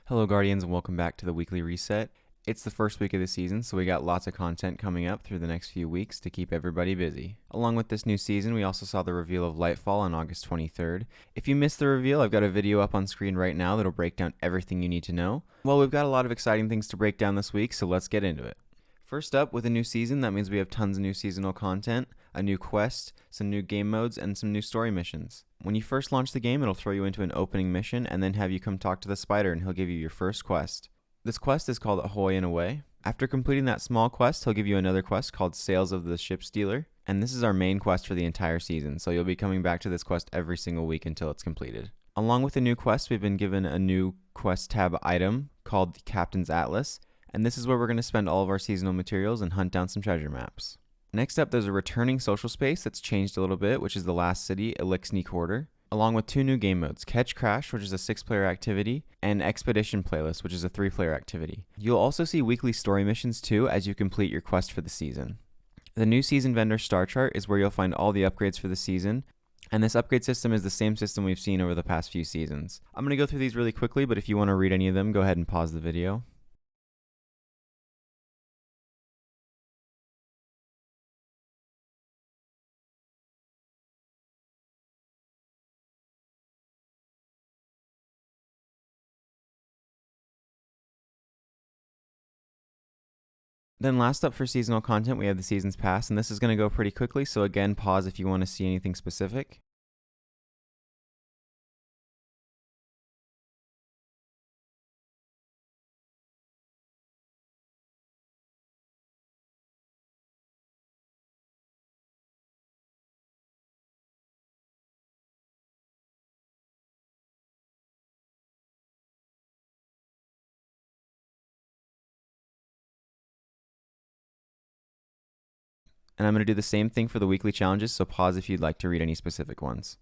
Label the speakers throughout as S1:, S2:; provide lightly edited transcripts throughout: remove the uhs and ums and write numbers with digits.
S1: Hello Guardians and welcome back to the weekly reset. It's the first week of the season, so we got lots of content coming up through the next few weeks to keep everybody busy. Along with this new season, we also saw the reveal of Lightfall on August 23rd. If you missed the reveal, I've got a video up on screen right now that'll break down everything you need to know. Well, we've got a lot of exciting things to break down this week, so let's get into it. First up, with a new season, that means we have tons of new seasonal content, a new quest, some new game modes, and some new story missions. When you first launch the game, it'll throw you into an opening mission and then have you come talk to the spider and he'll give you your first quest. This quest is called Ahoy and Away. After completing that small quest, he'll give you another quest called Sales of the Ship Stealer, and this is our main quest for the entire season, so you'll be coming back to this quest every single week until it's completed. Along with the new quest, we've been given a new quest tab item called the Captain's Atlas, and this is where we're going to spend all of our seasonal materials and hunt down some treasure maps. Next up, there's a returning social space that's changed a little bit, which is the Last City, Elixni Quarter, along with two new game modes, Catch Crash, which is a 6-player activity, and Expedition Playlist, which is a 3-player activity. You'll also see weekly story missions too as you complete your quest for the season. The new season vendor star chart is where you'll find all the upgrades for the season, and this upgrade system is the same system we've seen over the past few seasons. I'm going to go through these really quickly, but if you want to read any of them, go ahead and pause the video. Then last up for seasonal content, we have the Seasons Pass, and this is going to go pretty quickly, so again, pause if you want to see anything specific. And I'm going to do the same thing for the weekly challenges, so pause if you'd like to read any specific ones.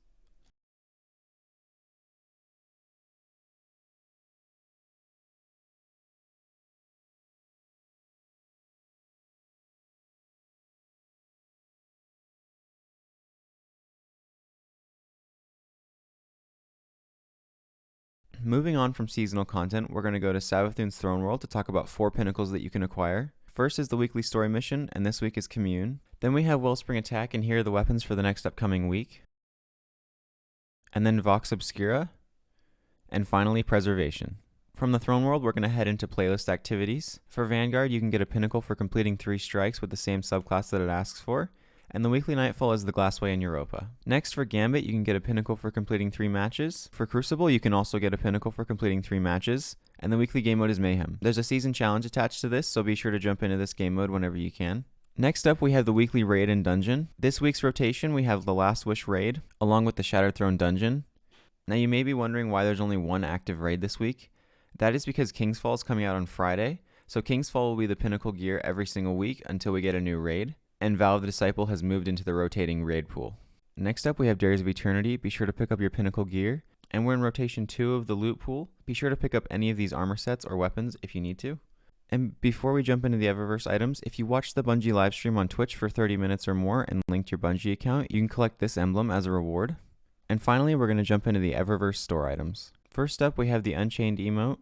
S1: Moving on from seasonal content, we're going to go to Savathun's Throne World to talk about 4 pinnacles that you can acquire. First is the weekly story mission, and this week is Commune. Then we have Wellspring Attack, and here are the weapons for the next upcoming week. And then Vox Obscura. And finally, Preservation. From the Throne World, we're going to head into playlist activities. For Vanguard, you can get a pinnacle for completing 3 strikes with the same subclass that it asks for. And the weekly Nightfall is the Glassway in Europa. Next, for Gambit, you can get a pinnacle for completing 3 matches. For Crucible, you can also get a pinnacle for completing 3 matches. And the weekly game mode is Mayhem. There's a season challenge attached to this, so be sure to jump into this game mode whenever you can. Next up, we have the weekly raid and dungeon. This week's rotation, we have the Last Wish raid, along with the Shattered Throne dungeon. Now, you may be wondering why there's only one active raid this week. That is because Kingsfall is coming out on Friday, so Kingsfall will be the pinnacle gear every single week until we get a new raid, and Vow of the Disciple has moved into the rotating raid pool. Next up, we have Dares of Eternity. Be sure to pick up your pinnacle gear, and we're in rotation 2 of the loot pool. Be sure to pick up any of these armor sets or weapons if you need to. And before we jump into the Eververse items, if you watch the Bungie livestream on Twitch for 30 minutes or more and linked your Bungie account, you can collect this emblem as a reward. And finally, we're going to jump into the Eververse store items. First up, we have the Unchained emote,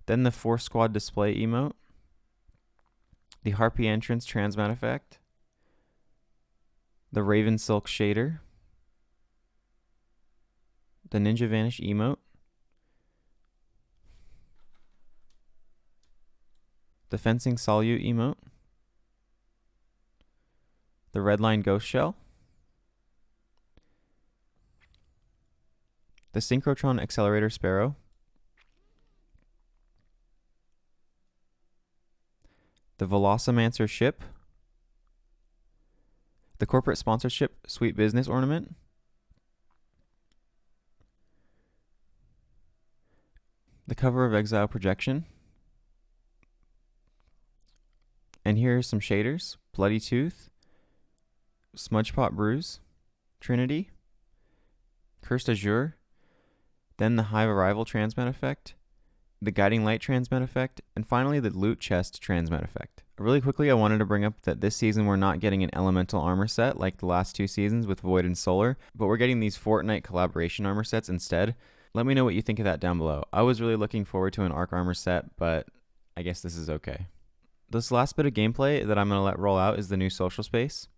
S1: then the Force Squad display emote, the Harpy Entrance Transmat effect, the Raven Silk shader, the Ninja Vanish emote, the Fencing Salute emote, the Redline Ghost Shell, the Synchrotron Accelerator Sparrow, the Velocimancer ship, the Corporate Sponsorship Sweet Business ornament, the Cover of Exile projection, and here are some shaders: Bloody Tooth, Smudgepot Bruise, Trinity, Cursed Azure, then the Hive Arrival Transmat effect, the Guiding Light Transmat effect, and finally the Loot Chest Transmat effect. Really quickly, I wanted to bring up that this season we're not getting an elemental armor set like the last 2 seasons with Void and Solar, but we're getting these Fortnite collaboration armor sets instead. Let me know what you think of that down below. I was really looking forward to an Arc Armor set, but I guess this is okay. This last bit of gameplay that I'm going to let roll out is the new social space.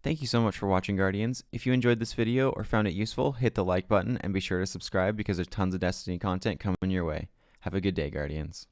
S1: Thank you so much for watching, Guardians. If you enjoyed this video or found it useful, hit the like button and be sure to subscribe because there's tons of Destiny content coming your way. Have a good day, Guardians.